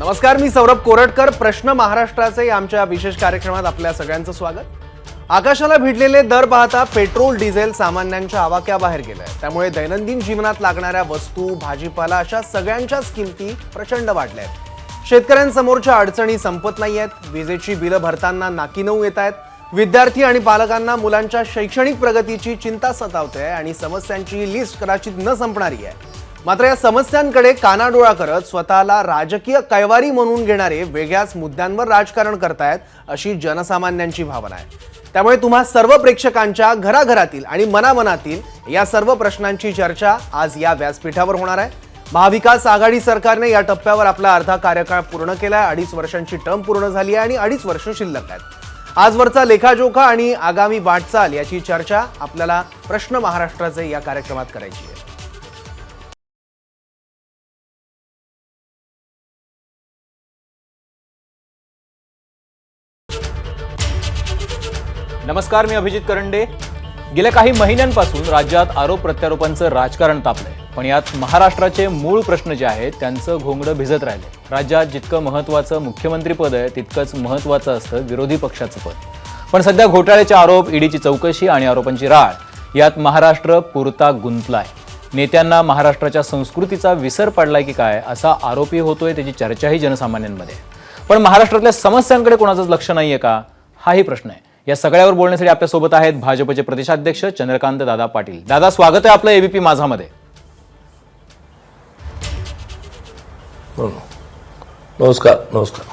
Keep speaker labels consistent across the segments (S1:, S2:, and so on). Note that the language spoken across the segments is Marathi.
S1: नमस्कार, मी सौरभ कोरटकर. प्रश्न महाराष्ट्राचे आमच्या विशेष कार्यक्रमात आपल्या सगळ्यांचं स्वागत. आकाशाला भिडलेले दर पाहता पेट्रोल डिझेल सामान्यांच्या आवाक्याबाहेर गेलाय. त्यामुळे दैनंदिन जीवनात लागणाऱ्या वस्तू, भाजीपाला अशा सगळ्यांच्याच किमती प्रचंड वाढल्या आहेत. शेतकऱ्यांसमोरच्या अडचणी संपत नाहीयेत. विजेची बिलं भरताना नाकीनऊ येत आहेत. विद्यार्थी आणि पालकांना मुलांच्या शैक्षणिक प्रगतीची चिंता सतावते आणि समस्यांची लिस्ट कदाचित न संपणारी आहे. मात्र या समस्यांकडे कानाडोळा करत स्वतःला राजकीय कैवारी म्हणून घेणारे वेगळ्याच मुद्द्यांवर राजकारण करतायत अशी जनसामान्यांची भावना आहे. त्यामुळे तुम्हा सर्व प्रेक्षकांच्या घराघरातील आणि मनामनातील या सर्व प्रश्नांची चर्चा आज या व्यासपीठावर होणार आहे. महाविकास आघाडी सरकारने या टप्प्यावर आपला अर्धा कार्यकाळ पूर्ण केलाय. 2.5 वर्षांची टर्म पूर्ण झाली आहे आणि 2.5 वर्ष शिल्लक आहेत. आजवरचा लेखाजोखा आणि आगामी वाटचाल याची चर्चा आपल्याला प्रश्न महाराष्ट्राचे या कार्यक्रमात करायची आहे.
S2: नमस्कार, मी अभिजित करंडे. गेल्या काही महिन्यांपासून राज्यात आरोप प्रत्यारोपांचं राजकारण तापलंय. पण यात महाराष्ट्राचे मूळ प्रश्न जे आहेत त्यांचं घोंगडं भिजत राहिले. राज्यात जितकं महत्त्वाचं मुख्यमंत्रीपद आहे तितकंच महत्त्वाचं असतं विरोधी पक्षाचं पद. पण सध्या घोटाळ्याचे आरोप, ईडीची चौकशी आणि आरोपांची राळ यात महाराष्ट्र पुरता गुंतलाय. नेत्यांना महाराष्ट्राच्या संस्कृतीचा विसर पडलाय की काय असा आरोपही होतोय. त्याची चर्चाही जनसामान्यांमध्ये. पण महाराष्ट्रातल्या समस्यांकडे कोणाचंच लक्ष नाहीये का, हाही प्रश्न आहे. या सगळ्यावर बोलण्यासाठी आपल्यासोबत आहेत भाजपचे प्रदेशाध्यक्ष चंद्रकांत दादा पाटील. दादा, स्वागत आहे आपलं एबीपी माझामध्ये.
S3: नमस्कार. नमस्कार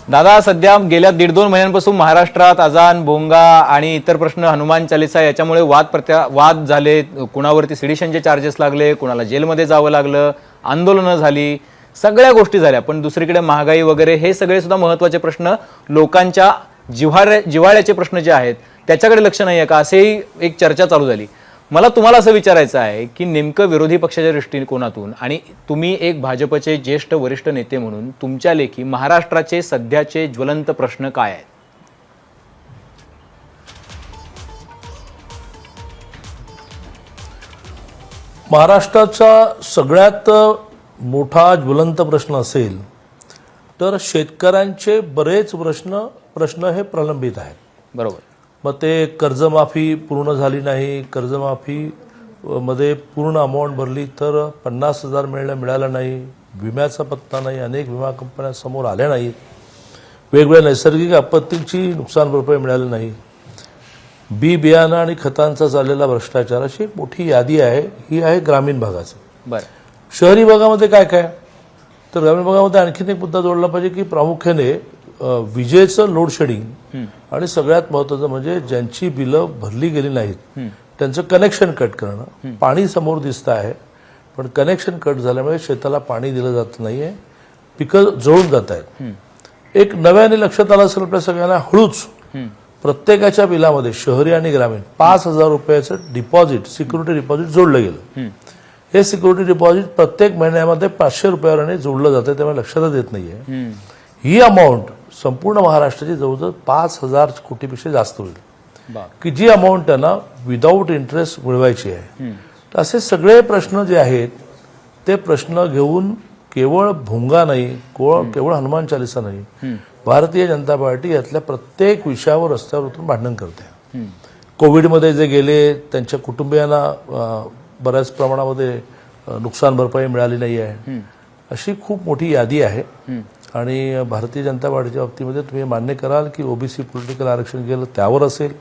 S2: दादा, सध्या गेल्या 1.5-2 महिन्यांपासून महाराष्ट्रात अजान, भोंगा आणि इतर प्रश्न, हनुमान चालीसा याच्यामुळे वाद झाले. कुणावरती सिडिशनचे चार्जेस लागले, कुणाला जेलमध्ये जावं लागलं, आंदोलनं झाली, सगळ्या गोष्टी झाल्या. पण दुसरीकडे महागाई वगैरे हे सगळे सुद्धा महत्त्वाचे प्रश्न, लोकांच्या जिव्हाळ्याचे प्रश्न जे आहेत त्याच्याकडे लक्ष नाही आहे का, असेही एक चर्चा चालू झाली. मला तुम्हाला असं विचारायचं आहे की नेमकं विरोधी पक्षाच्या दृष्टिकोनातून आणि तुम्ही एक भाजपचे ज्येष्ठ वरिष्ठ नेते म्हणून तुमच्या लेखी महाराष्ट्राचे सध्याचे ज्वलंत प्रश्न काय आहेत?
S3: महाराष्ट्राचा सगळ्यात मोठा ज्वलंत प्रश्न असेल तर शेतकऱ्यांचे बरेच प्रश्न हे प्रलंबित आहेत.
S2: बरोबर.
S3: मग ते कर्जमाफी पूर्ण झाली नाही, कर्जमाफी मध्ये पूर्ण अमाऊंट भरली तर 50,000 मिळालं नाही, विम्याचा पत्ता नाही, अनेक विमा कंपन्या समोर आल्या नाहीत, वेगवेगळ्या नैसर्गिक आपत्तींची नुकसान भरपाई मिळाली नाही, बियाणं आणि खतांचा चाललेला भ्रष्टाचार, अशी एक मोठी यादी आहे. ही आहे ग्रामीण भागाची.
S2: बरं.
S3: शहरी भागामध्ये काय काय, तर ग्रामीण भागामध्ये आणखीन एक मुद्दा जोडला पाहिजे की प्रामुख्याने विजेचं लोड शेडिंग आणि सगळ्यात महत्त्वाचं म्हणजे ज्यांची बिलं भरली गेली नाहीत त्यांचं कनेक्शन कट करणं. पाणी समोर दिसतं आहे पण कनेक्शन कट झाल्यामुळे शेताला पाणी दिलं जात नाहीये, पिकं जळून जात आहेत. एक नव्याने लक्षात आलं असेल आपल्या सगळ्यांना, हळूच प्रत्येकाच्या बिलामध्ये शहरी आणि ग्रामीण 5,000 रुपयाचं डिपॉझिट, सिक्युरिटी डिपॉझिट जोडलं गेलं. हे सिक्युरिटी डिपॉझिट प्रत्येक महिन्यामध्ये 500 रुपयाने जोडलं जातं, त्यामुळे लक्षातच येत नाहीये. ही अमाऊंट संपूर्ण महाराष्ट्राची जवळजवळ 5,000 कोटीपेक्षा जास्त होईल की जी अमाऊंट त्यांना विदाऊट इंटरेस्ट मिळवायची आहे. तर असे सगळे प्रश्न जे आहेत ते प्रश्न घेऊन केवळ भोंगा नाही, केवळ हनुमान चालीसा नाही, भारतीय जनता पार्टी यातल्या प्रत्येक विषयावर रस्त्यावर उतरून भांडण करते. कोविडमध्ये जे गेले त्यांच्या कुटुंबियांना बऱ्याच प्रमाणामध्ये नुकसान भरपाई मिळाली नाही आहे, अशी खूप मोठी यादी आहे. आणि भारतीय जनता पार्टीच्या बाबतीमध्ये तुम्ही मान्य कराल की ओबीसी पॉलिटिकल आरक्षण गेलं त्यावर असेल,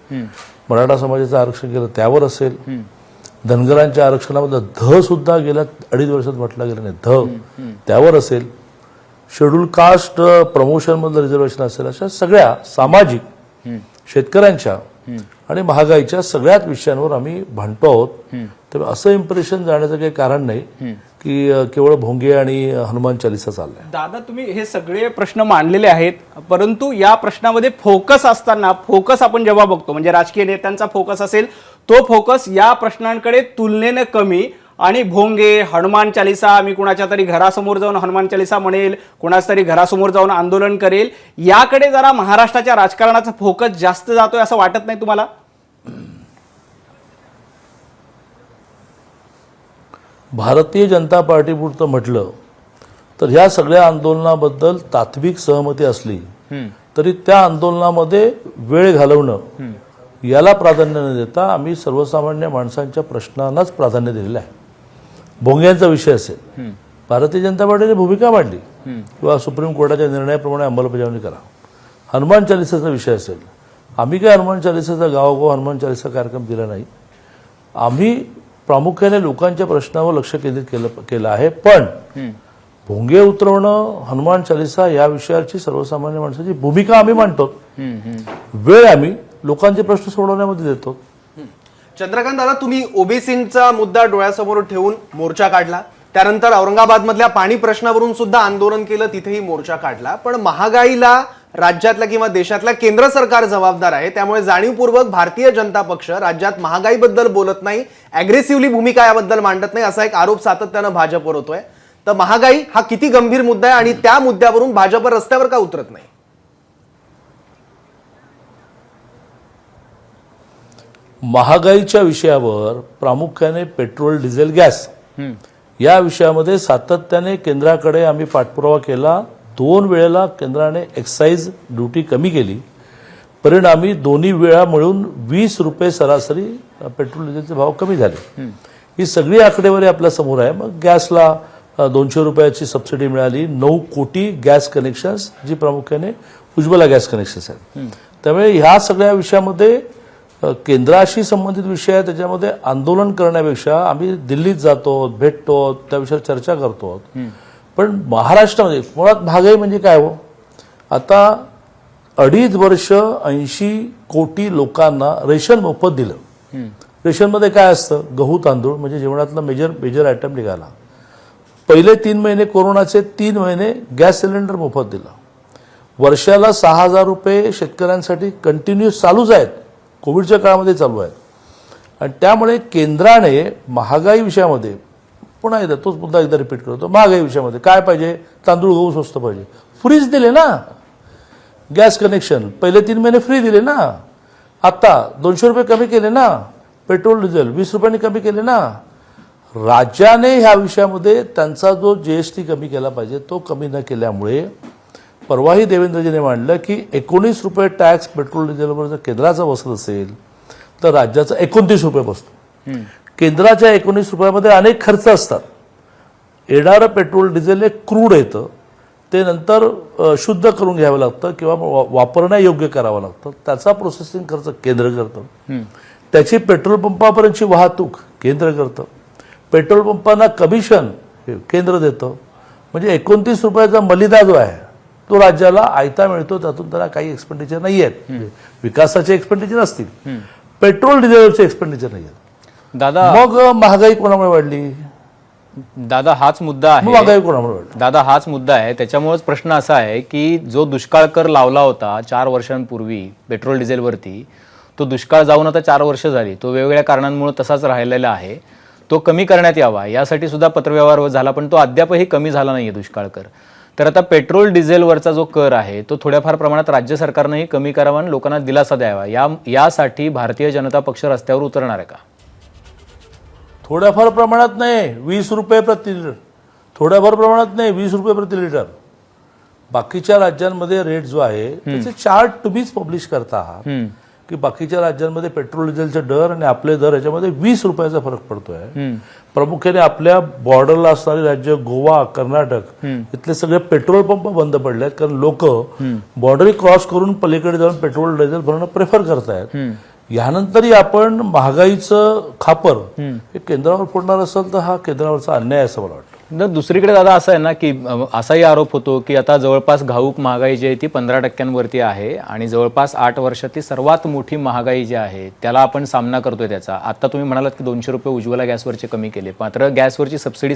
S3: मराठा समाजाचं आरक्षण गेलं त्यावर असेल, धनगरांच्या आरक्षणामध्ये ध सुद्धा गेल्या 2.5 वर्षात म्हटलं गेलं नाही, त्यावर असेल, शेड्यूल कास्ट प्रमोशनमधलं रिझर्वेशन असेल, अशा सगळ्या सामाजिक, शेतकऱ्यांच्या आणि महागाईच्या सगळ्याच विषयांवर आम्ही भांडतो आहोत. त्यामुळे असं इम्प्रेशन जाण्याचं काही कारण नाही की केवळ भोंगे आणि हनुमान चालीसा चाललाय.
S4: दादा, तुम्ही हे सगळे प्रश्न मांडलेले आहेत, परंतु या प्रश्नामध्ये फोकस असताना, फोकस आपण जेव्हा बघतो म्हणजे राजकीय नेत्यांचा फोकस असेल, तो फोकस या प्रश्नांकडे तुलनेने कमी आणि भोंगे, हनुमान चालीसा, मी कुणाच्या तरी घरासमोर जाऊन हनुमान चालीसा म्हणेल, कुणाच तरी घरासमोर जाऊन आंदोलन करेल, याकडे जरा महाराष्ट्राच्या राजकारणाचा फोकस जास्त जातोय असं वाटत नाही तुम्हाला?
S3: भारतीय जनता पार्टीपुरतं म्हटलं तर ह्या सगळ्या आंदोलनाबद्दल तात्विक सहमती असली तरी त्या आंदोलनामध्ये वेळ घालवणं याला प्राधान्य न देता आम्ही सर्वसामान्य माणसांच्या प्रश्नांनाच प्राधान्य दिलेलं आहे. भोंग्यांचा विषय असेल, भारतीय जनता पार्टीने भूमिका मांडली किंवा सुप्रीम कोर्टाच्या निर्णयाप्रमाणे अंमलबजावणी करा. हनुमान चालिसाचा विषय असेल, आम्ही काय हनुमान चालिसाचा गावोगाव हनुमान चालिसा कार्यक्रम दिला नाही. आम्ही प्रामुख्याने लोकांच्या प्रश्नावर लक्ष केंद्रित केलं आहे. पण भोंगे उतरवणं, हनुमान चालिसा या विषयाची सर्वसामान्य माणसाची भूमिका आम्ही मांडतो. वेळ आम्ही लोकांचे प्रश्न सोडवण्यामध्ये देतो.
S1: चंद्रकांत दादा, तुम्ही ओबीसींचा मुद्दा डोळ्यासमोर ठेवून मोर्चा काढला, त्यानंतर औरंगाबाद मधल्या पाणी प्रश्नावरून सुद्धा आंदोलन केलं, तिथेही मोर्चा काढला. पण महागाईला राज्यातल्या किंवा देशातल्या केंद्र सरकार जबाबदार आहे, त्यामुळे जाणीवपूर्वक भारतीय जनता पक्ष राज्यात महागाईबद्दल बोलत नाही, अग्रेसिव्हली भूमिका याबद्दल मांडत नाही, असा एक आरोप सातत्यानं भाजपवर होतोय. तर महागाई हा किती गंभीर मुद्दा आहे आणि त्या मुद्द्यावरून भाजप रस्त्यावर का उतरत नाही?
S3: महागाईच्या विषयावर प्रामुख्याने पेट्रोल, डिझेल, गॅस या विषयामध्ये सातत्याने केंद्राकडे आम्ही पाठपुरावा केला. 2 वेळेला केंद्राने एक्साईज ड्युटी कमी केली. परिणामी दोन्ही वेळा मिळून 20 रुपये सरासरी पेट्रोल डिझेलचे भाव कमी झाले. ही सगळी आकडेवारी आपल्या समोर आहे. मग गॅसला 200 रुपयाची सबसिडी मिळाली. 9 कोटी गॅस कनेक्शन्स, जी प्रामुख्याने उज्ज्वला गॅस कनेक्शन्स आहेत. त्यामुळे ह्या सगळ्या विषयामध्ये केंद्राशी संबंधित विषय आहे, त्याच्यामध्ये आंदोलन करण्यापेक्षा आम्ही दिल्लीत जातो, भेटतो, त्या विषयावर चर्चा करतो. पण महाराष्ट्रामध्ये मुळात महागाई म्हणजे काय हो? आता 2.5 वर्ष 80 कोटी लोकांना रेशन मोफत दिलं. रेशनमध्ये काय असतं? गहू, तांदूळ, म्हणजे जेवणातला मेजर आयटम निघाला. पहिले 3 महिने कोरोनाचे, 3 महिने गॅस सिलेंडर मोफत दिला. वर्षाला 6,000 रुपये शेतकऱ्यांसाठी कंटिन्यूस चालूच आहेत, कोविडच्या काळामध्ये चालू आहेत. आणि त्यामुळे केंद्राने महागाई विषयामध्ये, पुन्हा एकदा तोच मुद्दा एकदा रिपीट करतो, महागाई विषयामध्ये काय पाहिजे? तांदूळ, गहू स्वस्त पाहिजे. फ्रीज दिले ना. गॅस कनेक्शन पहिले 3 महिने फ्री दिले ना. आता 200 रुपये कमी केले ना. पेट्रोल, डिझेल 20 रुपयांनी कमी केले ना. राज्याने ह्या विषयामध्ये त्यांचा जो जीएसटी कमी केला पाहिजे तो कमी न केल्यामुळे परवाही देवेंद्रजीने मांडलं की 19 रुपये टॅक्स पेट्रोल डिझेलवर जर केंद्राचा बसत असेल तर राज्याचा 29 रुपये बसतो. केंद्राच्या 19 रुपयामध्ये अनेक खर्च असतात. येणारं पेट्रोल डिझेल हे क्रूड येतं, ते नंतर शुद्ध करून घ्यावं लागतं किंवा वापरण्यायोग्य करावं लागतं. त्याचा प्रोसेसिंग खर्च केंद्र करतं. त्याची पेट्रोल पंपापर्यंतची वाहतूक केंद्र करतं. पेट्रोल पंपांना कमिशन केंद्र देतं. म्हणजे 29 रुपयाचा मलिदा जो आहे तो राज्याला आयता मिळतो. त्यातून त्याला काही एक्सपेंडिचर नाही आहेत. विकासाचे एक्सपेंडिचर असतील, पेट्रोल डिझेलचे एक्सपेंडिचर नाही आहेत.
S2: दादा,
S3: मग महागाई कोणामुळे वाढली?
S2: दादा हाच मुद्दा आहे.
S3: महागाई कोणामुळे वाढली?
S2: दादा हाच मुद्दा आहे. त्याच्यामुळेच प्रश्न असा आहे की जो दुष्काळ कर लावला होता 4 वर्षांपूर्वी पेट्रोल डिझेलवरती, तो दुष्काळ जाऊन आता 4 वर्ष झाली. तो वेगवेगळ्या कारणांमुळे तसाच राहिलेला आहे. तो कमी करण्यात यावा यासाठी सुद्धा पत्रव्यवहार झाला, पण तो अद्यापही कमी झाला नाहीये दुष्काळ कर. तर आता पेट्रोल डिझेलवरचा जो कर आहे तो थोड्याफार प्रमाणात राज्य सरकारनंही कमी करावा आणि लोकांना दिलासा द्यावा, यासाठी भारतीय जनता पक्ष रस्त्यावर उतरणार आहे का?
S3: थोड्याफार प्रमाणात नाही, 20 रुपये प्रति लिटर. थोड्याफार प्रमाणात नाही, 20 रुपये प्रति लिटर. बाकीच्या राज्यांमध्ये रेट जो आहे त्याचे चार्ट तुम्हीच पब्लिश करता आहात की बाकीच्या राज्यांमध्ये पेट्रोल डिझेलचे दर आणि आपले दर याच्यामध्ये 20 रुपयाचा फरक पडतोय. प्रामुख्याने आपल्या बॉर्डरला असणारी राज्य गोवा, कर्नाटक इथले सगळे पेट्रोल पंप बंद पडले आहेत, कारण लोक बॉर्डर क्रॉस करून पलीकडे जाऊन पेट्रोल डिझेल भरणं प्रेफर करतायत. यानंतरही आपण महागाईचं खापर हे केंद्रावर फोडणार असेल तर हा केंद्रावरचा अन्याय असं मला वाटतं.
S2: दुसरीकडे दादा असं आहे ना की असाही आरोप होतो की आता जवळपास घाऊक महागाई जी आहे ती 15% आहे आणि जवळपास 8 वर्षातली सर्वात मोठी महागाई जी आहे त्याला आपण सामना करतोय त्याचा. आता तुम्ही म्हणालात की 200 रुपये उज्ज्वला गॅसवरचे कमी केले, मात्र गॅसवरची सबसिडी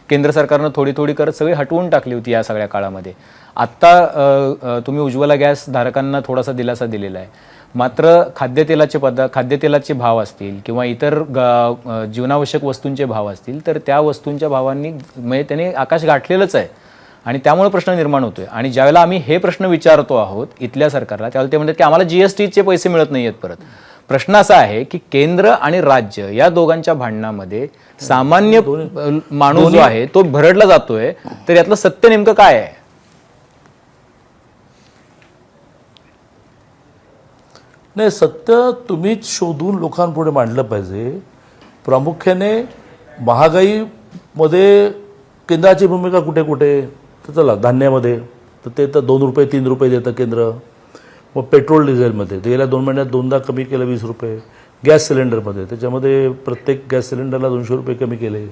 S2: केंद्र सरकारनं थोडी करत सगळी हटवून टाकली होती या सगळ्या काळामध्ये. आत्ता तुम्ही उज्ज्वला गॅस धारकांना थोडासा दिलासा दिलेला आहे, मात्र खाद्यतेलाचे भाव असतील किंवा इतर जीवनावश्यक वस्तूंचे भाव असतील तर त्या वस्तूंच्या भावांनी म्हणजे त्याने आकाश गाठलेलंच आहे आणि त्यामुळे प्रश्न निर्माण होतोय. आणि ज्यावेळेला आम्ही हे प्रश्न विचारतो आहोत इथल्या सरकारला त्यावेळेला ते म्हणतात की आम्हाला जीएसटीचे पैसे मिळत नाही आहेत परत. प्रश्न असा आहे की केंद्र आणि राज्य या दोघांच्या भांडणामध्ये सामान्य माणूस जो आहे तो भरडला जातोय, तर यातलं सत्य नेमकं काय आहे?
S3: नाही, सत्य तुम्हीच शोधून लोकांपुढे मांडलं पाहिजे. प्रामुख्याने महागाईमध्ये केंद्राची भूमिका कुठे कुठे, तर चला धान्यामध्ये तर ते तर 2 रुपये 3 रुपये देतं केंद्र. मग पेट्रोल डिझेलमध्ये ते गेल्या 2 महिन्यात 2दा कमी केलं 20 रुपये. गॅस सिलेंडरमध्ये त्याच्यामध्ये प्रत्येक गॅस सिलेंडरला 200 रुपये कमी केले.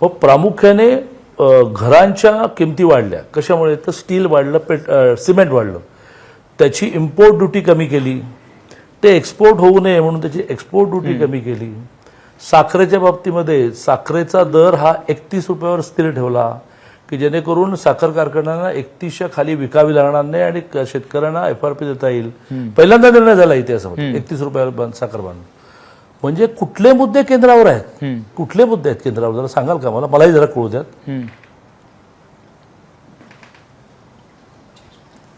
S3: मग प्रामुख्याने घरांच्या किमती वाढल्या. कशामुळे? तर स्टील वाढलं, सिमेंट वाढलं, त्याची इम्पोर्ट ड्युटी कमी केली. ते एक्सपोर्ट होऊ नये म्हणून त्याची एक्सपोर्ट ड्युटी कमी केली. साखरेच्या बाबतीमध्ये साखरेचा दर हा 31 रुपयावर स्थिर ठेवला की जेणेकरून साखर कारखान्यांना 31च्या खाली विकावी लागणार नाही आणि शेतकऱ्यांना FRP देता येईल. पहिल्यांदा निर्णय झाला इतिहासामध्ये 31 रुपयावर साखर बांधणं. म्हणजे कुठले मुद्दे केंद्रावर आहेत, कुठले मुद्दे आहेत केंद्रावर, जरा सांगाल का मला? मलाही जरा कळू द्यात.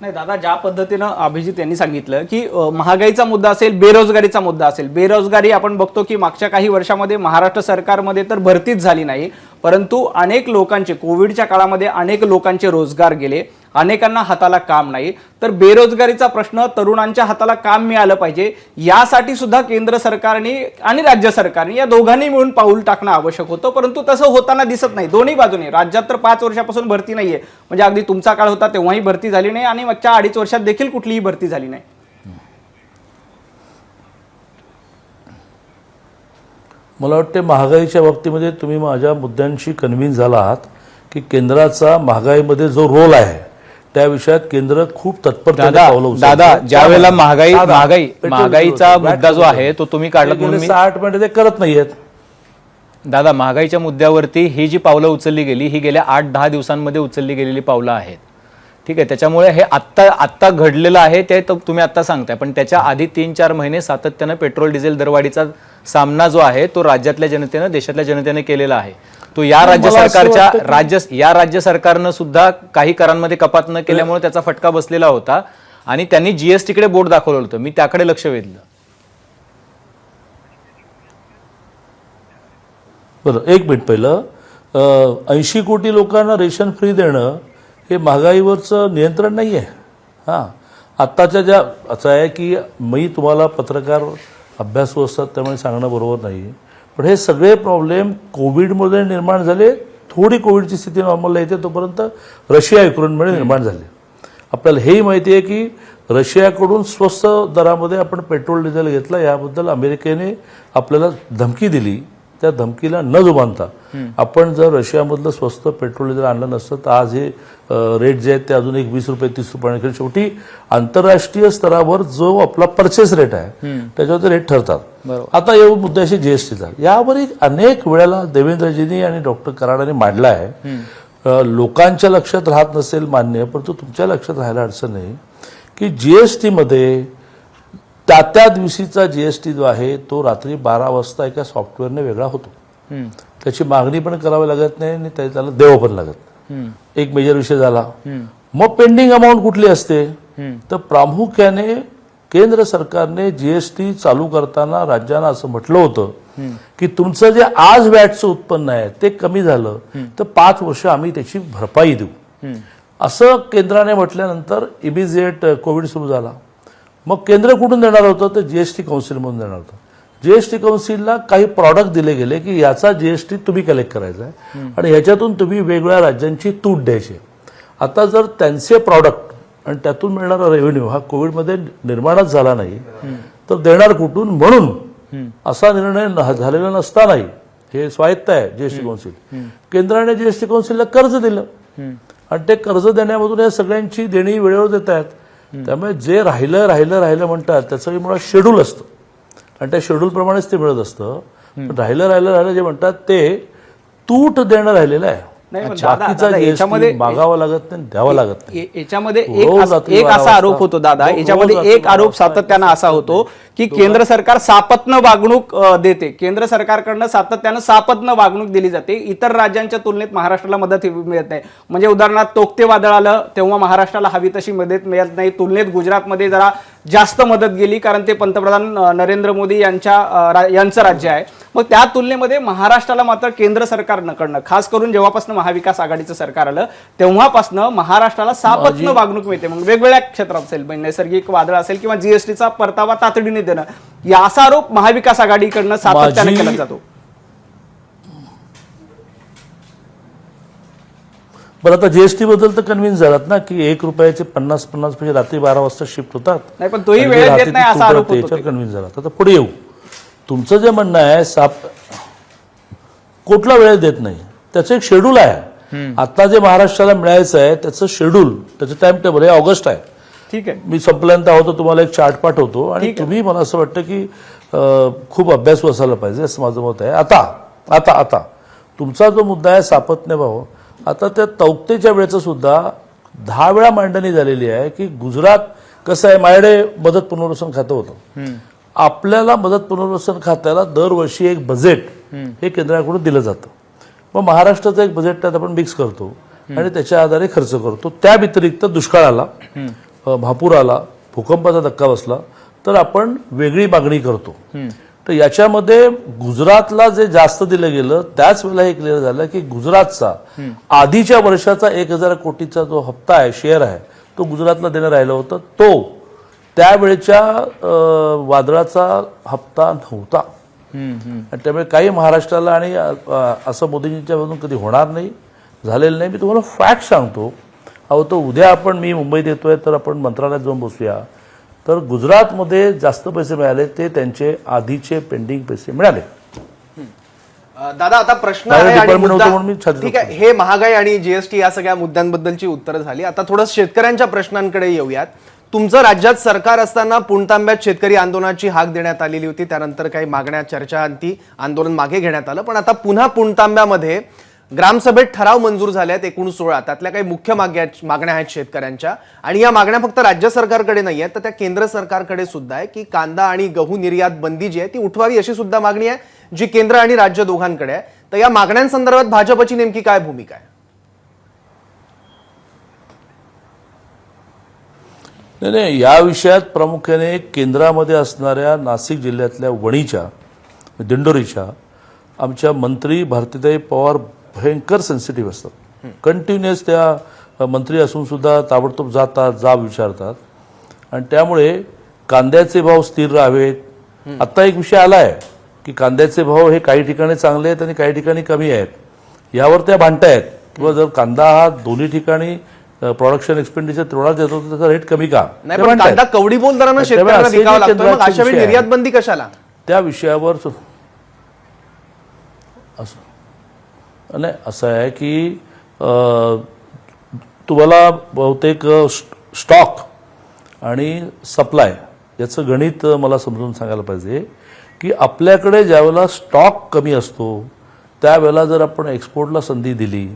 S4: नाही दादा, ज्या पद्धतीनं अभिजित यांनी सांगितलं की महागाईचा मुद्दा असेल, बेरोजगारीचा मुद्दा असेल. बेरोजगारी आपण बघतो की मागच्या काही वर्षामध्ये महाराष्ट्र सरकारमध्ये तर भरतीच झाली नाही, परंतु अनेक लोकांचे कोविडच्या काळामध्ये अनेक लोकांचे रोजगार गेले, अनेकांना हाताला काम नाही. तर बेरोजगारीचा प्रश्न, तरुणांच्या हाताला काम मिळालं पाहिजे, यासाठी सुद्धा केंद्र सरकारने आणि राज्य सरकारने या दोघांनी मिळून पाऊल टाकणं आवश्यक होतं. परंतु तसं होताना दिसत नाही दोन्ही बाजूने. राज्यात तर 5 वर्षापासून भरती नाहीये, म्हणजे अगदी तुमचा काळ होता तेव्हाही भरती झाली नाही आणि मागच्या 2.5 वर्षात देखील कुठलीही भरती झाली नाही.
S3: मला वाटते महागाईच्या बाबतीमध्ये तुम्ही माझ्या मुद्द्यांशी कन्व्हिन्स झाला आहात की केंद्राचा महागाईमध्ये जो रोल आहे त्या विषयात केंद्र खूप तत्परतेने पावलं उचलतं.
S2: दादा, ज्या वेळेला महागाईचा मुद्दा जो आहे तो तुम्ही काढला,
S3: गेले 6-8 महिने ते करत नाहीयेत.
S2: दादा, महागाईच्या मुद्द्यावरती ही जी पावलं उचलली गेली ही गेल्या 8-10 दिवसांमध्ये उचलली गेलेली पावलं आहेत. ठीक आहे, त्याच्यामुळे हे आत्ता घडलेलं आहे ते तुम्ही आत्ता सांगताय, पण त्याच्या आधी 3-4 महिने सातत्यानं पेट्रोल डिझेल दरवाढीचा सामना जो आहे तो राज्यातल्या जनतेनं, देशातल्या जनतेने केलेला आहे. तो या राज्य सरकारनं सुद्धा काही करांमध्ये कपात न केल्यामुळे त्याचा फटका बसलेला होता आणि त्यांनी GST कडे बोट दाखवलं होतं. मी त्याकडे लक्ष वेधलं.
S3: बरं, 1 मिनिट. पहिलं 80 कोटी लोकांना रेशन फ्री देणं हे महागाईवरचं नियंत्रण नाही आहे. हां, आत्ताच्या ज्या असं आहे की मी तुम्हाला पत्रकार अभ्यासू असतात त्यामुळे सांगणं बरोबर नाही, पण हे सगळे प्रॉब्लेम कोविडमध्ये निर्माण झाले. थोडी कोविडची स्थिती नॉर्मलला येते तोपर्यंत रशिया युक्रेनमुळे निर्माण झाले. आपल्याला हेही माहिती आहे की रशियाकडून स्वस्त दरामध्ये आपण पेट्रोल डिझेल घेतला, याबद्दल अमेरिकेने आपल्याला धमकी दिली. त्या धमकीला न जुमानता आपण जर रशियामधलं स्वस्त पेट्रोल डिझेल आणलं नसतं तर आज हे रेट जे आहेत ते अजून 20 रुपये 30 रुपये. शेवटी आंतरराष्ट्रीय स्तरावर जो आपला परचेस रेट आहे त्याच्यावर रेट ठरतात. आता या मुद्द्याशी GSTचा यावर अनेक वेळेला देवेंद्रजींनी आणि डॉक्टर कराडांनी मांडला आहे. लोकांच्या लक्षात राहत नसेल मान्य, परंतु तुमच्या लक्षात राहायला अडचण नाही की GSTमध्ये त्या दिवशीचा GST जो आहे तो रात्री 12 वाजता एका सॉफ्टवेअरने वेगळा होतो. त्याची मागणी पण करावी लागत नाही आणि त्याला द्यावं पण लागत नाही. एक मेजर विषय झाला. मग पेंडिंग अमाऊंट कुठली असते? तर प्रामुख्याने केंद्र सरकारने GST चालू करताना राज्यांना असं म्हटलं होतं की तुमचं जे आज वॅटचं उत्पन्न आहे ते कमी झालं तर 5 वर्ष आम्ही त्याची भरपाई देऊ, असं केंद्राने म्हटल्यानंतर इमिजिएट कोविड सुरू झाला. मग केंद्र कुठून देणार होतं? तर GST काउन्सिलमधून देणार होतं. GST काउन्सिलला काही प्रॉडक्ट दिले गेले की याचा GST तुम्ही कलेक्ट करायचा आहे आणि ह्याच्यातून तुम्ही वेगवेगळ्या राज्यांची तूट द्यायची. आता जर त्यांचे प्रॉडक्ट आणि त्यातून मिळणारा रेव्हेन्यू हा कोविडमध्ये निर्माणच झाला नाही तर देणार कुठून? म्हणून असा निर्णय झालेला नसतानाही हे स्वायत्त आहे GST काउन्सिल. केंद्राने GST काउन्सिलला कर्ज दिलं आणि ते कर्ज देण्यामधून या सगळ्यांची देणी वेळेवर देत आहेत. त्यामुळे जे राहिलं म्हणतात त्याचं मुळात शेड्यूल असतं आणि त्या शेड्यूलप्रमाणेच ते मिळत असतं. पण राहिलं जे म्हणतात ते तूट देणं राहिलेलं आहे. बाकीचा GST मागावा लागत नाही, द्यावा लागत नाही.
S4: याच्यामध्ये एक असा आरोप होतो दादा, याच्यामध्ये एक आरोप सातत्यानं असा होतो की केंद्र सरकार सापत्न वागणूक देते. केंद्र सरकारकडनं सातत्यानं सापत्न वागणूक दिली जाते. इतर राज्यांच्या तुलनेत महाराष्ट्राला मदत मिळत नाही. म्हणजे उदाहरणार्थ तोक्ते वादळ आलं तेव्हा महाराष्ट्राला हवी तशी मदत मिळत नाही. तुलनेत गुजरातमध्ये जरा जास्त मदत गेली, कारण ते पंतप्रधान नरेंद्र मोदी यांचं राज्य आहे. मग त्या तुलनेमध्ये महाराष्ट्राला मात्र केंद्र सरकारकडनं, खास करून जेव्हापासून महाविकास आघाडीचं सरकार आलं तेव्हापासून महाराष्ट्राला सापत्न वागणूक मिळते. मग वेगवेगळ्या क्षेत्रात असेल, नैसर्गिक वादळ असेल किंवा जीएसटीचा परतावा तातडीने देणं, या असा आरोप महाविकास आघाडीकडनं सातत्याने केला जातो.
S3: बरं, आता जीएसटी बद्दल तर कन्व्हिन्स झालात ना की 1 रुपयाचे 50 पैसे रात्री 12 वाजता शिफ्ट होतात.
S4: नाही, पण तोही वेळेत देत नाही असा आरोप होतो.
S3: याच्यावर कन्व्हिन्स झालात. आता पुढे येऊ. तुमचं जे म्हणणं आहे कुठला वेळ देत नाही, त्याचं एक शेड्यूल आहे. आता जे महाराष्ट्राला मिळायचं आहे त्याचं शेड्यूल, त्याचं टाइम टेबल हे ऑगस्ट आहे.
S4: ठीक आहे,
S3: मी संपल्यानंतर होतो तुम्हाला एक चार्ट पाठवतो आणि तुम्ही, मला असं वाटतं की खूप अभ्यासू असायला पाहिजे असं माझं मत आहे. आता तुमचा जो मुद्दा आहे सापत्न्य भाव, आता त्या तौक्तेच्या वेळेचं सुद्धा 10 वेळा मांडणी झालेली आहे की गुजरात कसं आहे, माझ्याकडे मदत पुनर्वसन खातं होतं. आपल्याला मदत पुनर्वसन खात्याला दरवर्षी एक बजेट हे केंद्राकडून दिलं जातं. मग महाराष्ट्राचं एक बजेट त्यात आपण मिक्स करतो आणि त्याच्या आधारे खर्च करतो. त्या व्यतिरिक्त दुष्काळ आला, महापूर आला, भूकंपाचा धक्का बसला तर आपण वेगळी मागणी करतो. तर याच्यामध्ये गुजरातला जे जास्त दिलं गेलं त्याच वेळेला हे क्लिअर झालं की गुजरातचा आधीच्या वर्षाचा 1000 कोटीचा जो हप्ता आहे, शेअर आहे, तो गुजरातला देणं राहिलं होतं. तो त्यावेळेच्या वादळाचा हप्ता नव्हता. त्यामुळे काही महाराष्ट्राला, आणि असं मोदींच्या बाजून कधी होणार नाही, झालेलं नाही. मी तुम्हाला फॅक्ट सांगतो. अहो, तो उद्या मी मुंबईत येतोय तर आपण मंत्रालयात जाऊन बसूया. तर गुजरातमध्ये जास्त पैसे मिळाले ते त्यांचे आधीचे पेंडिंग पैसे मिळाले.
S1: दादा, आता प्रश्न
S3: Direct
S1: आहे आणि
S3: department
S1: मुद्दा-
S3: होतं म्हणून मी छाती
S1: ठीक आहे, हे महागाई आणि जीएसटी या सगळ्या मुद्द्यांबद्दलची उत्तरं झाली. आता थोडं शेतकऱ्यांच्या प्रश्नांकडे येऊयात. तुमचं राज्यात सरकार असताना पुणतांब्यात शेतकरी आंदोलनाची हाक देण्यात आलेली होती. त्यानंतर काही मागण्या, चर्चांती आंदोलन मागे घेण्यात आलं. पण आता पुन्हा पुणतांब्यामध्ये ग्रामसभेत ठराव मंजूर झाल्यात 16. त्यातल्या काही मुख्य मागण्या आहेत शेतकऱ्यांच्या, आणि या मागण्या फक्त राज्य सरकारकडे नाही आहेत तर त्या केंद्र सरकारकडे सुद्धा आहे की कांदा आणि गहू निर्यात बंदी जी आहे ती उठवावी, अशी सुद्धा मागणी आहे जी केंद्र आणि राज्य दोघांकडे आहे. तर या मागण्यांसंदर्भात भाजपची नेमकी काय भूमिका आहे?
S3: नाही, या विषयात प्रामुख्याने केंद्रामध्ये असणाऱ्या नाशिक जिल्ह्यातल्या वणीच्या, दिंडोरीच्या आमच्या मंत्री भारतीताई पवार भयंकर सेन्सिटिव्ह असतात. कंटिन्युअस त्या मंत्री असून सुद्धा ताबडतोब जाब विचारतात. आणि त्यामुळे कांद्याचे भाव स्थिर राहावेत. आता एक विषय आला आहे की कांद्याचे भाव हे काही ठिकाणी चांगले आहेत आणि काही ठिकाणी कमी आहेत. यावर त्या भांडतायत किंवा जर कांदा हा दोन्ही ठिकाणी प्रोडक्शन एक्सपेंडिचर तेवढाच येतो तर त्याचा रेट कमी का?
S1: नाही, पण कांदा कवडी बोल दरानं शेतकऱ्यांना विकावा लागतो. मग अशा वेळी निर्यात बंदी कशाला?
S3: त्या विषयावर नाही, असं आहे की तुम्हाला बहुतेक स्टॉक आणि सप्लाय याचं गणित मला समजून सांगायला पाहिजे की आपल्याकडे ज्यावेळेला स्टॉक कमी असतो त्यावेळेला जर आपण एक्सपोर्टला संधी दिली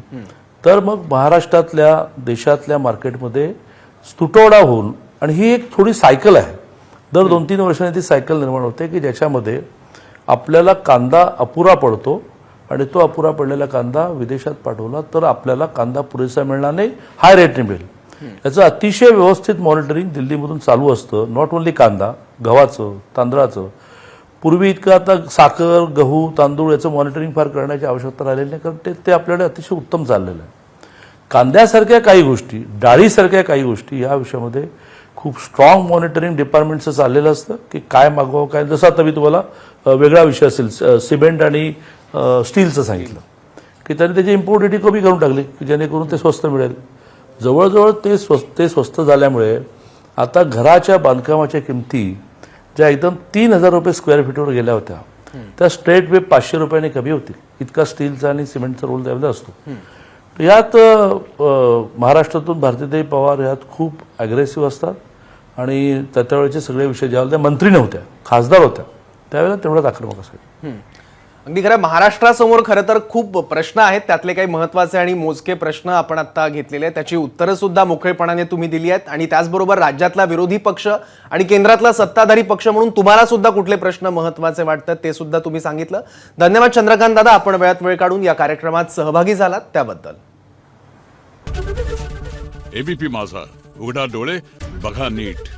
S3: तर मग महाराष्ट्रातल्या, देशातल्या मार्केटमध्ये तुटवडा होऊन, आणि ही एक थोडी सायकल आहे, दर 2-3 वर्षांनी ती सायकल निर्माण होते की ज्याच्यामध्ये आपल्याला कांदा अपुरा पडतो आणि तो अपुरा पडलेला कांदा विदेशात पाठवला तर आपल्याला कांदा पुरेसा मिळणार नाही, हाय रेटने मिळेल. याचं अतिशय व्यवस्थित मॉनिटरिंग दिल्लीमधून चालू असतं. नॉट ओन्ली कांदा, गव्हाचं, तांदळाचं. पूर्वी इतकं आता साखर, गहू, तांदूळ याचं मॉनिटरिंग फार करण्याची आवश्यकता राहिलेली नाही, कारण ते आपल्याकडे अतिशय उत्तम चाललेलं आहे. कांद्यासारख्या काही गोष्टी, डाळीसारख्या काही गोष्टी या विषयामध्ये खूप स्ट्रॉंग मॉनिटरिंग डिपार्टमेंटचं चाललेलं असतं की काय मागवावं काय. जसं आता मी तुम्हाला वेगळा विषय असेल सिमेंट आणि स्टीलचं सांगितलं की त्यांनी त्याची इम्पोर्ट ड्युटी कमी करून टाकली की जेणेकरून ते स्वस्त मिळेल. जवळजवळ ते स्वस्त झाल्यामुळे आता घराच्या बांधकामाच्या किमती ज्या एकदम 3000 रुपये स्क्वेअर फीटवर गेल्या होत्या त्या स्ट्रेट वे 500 रुपयांनी कमी होतील. इतका स्टीलचा आणि सिमेंटचा रोल त्यामध्ये असतो. यात महाराष्ट्रातून भारतीताई पवार यात खूप अग्रेसिव्ह असतात आणि त्यावेळेचे सगळे विषय ज्यावेळेला त्या मंत्री नव्हत्या, खासदार होत्या, त्यावेळेला तेवढाच आक्रमक असेल.
S1: अगदी खरं. महाराष्ट्रासमोर खरं तर खूप प्रश्न आहेत. त्यातले काही महत्वाचे आणि मोजके प्रश्न आपण आता घेतलेले आहेत. त्याची उत्तरं सुद्धा मोकळेपणाने तुम्ही दिली आहेत. आणि त्याचबरोबर राज्यातला विरोधी पक्ष आणि केंद्रातला सत्ताधारी पक्ष म्हणून तुम्हाला सुद्धा कुठले प्रश्न महत्वाचे वाटतात ते सुद्धा तुम्ही सांगितलं. धन्यवाद चंद्रकांत दादा, आपण वेळात वेळ काढून या कार्यक्रमात सहभागी झालात त्याबद्दल.
S5: एबीपी माझा, उघडा डोळे बघा नीट.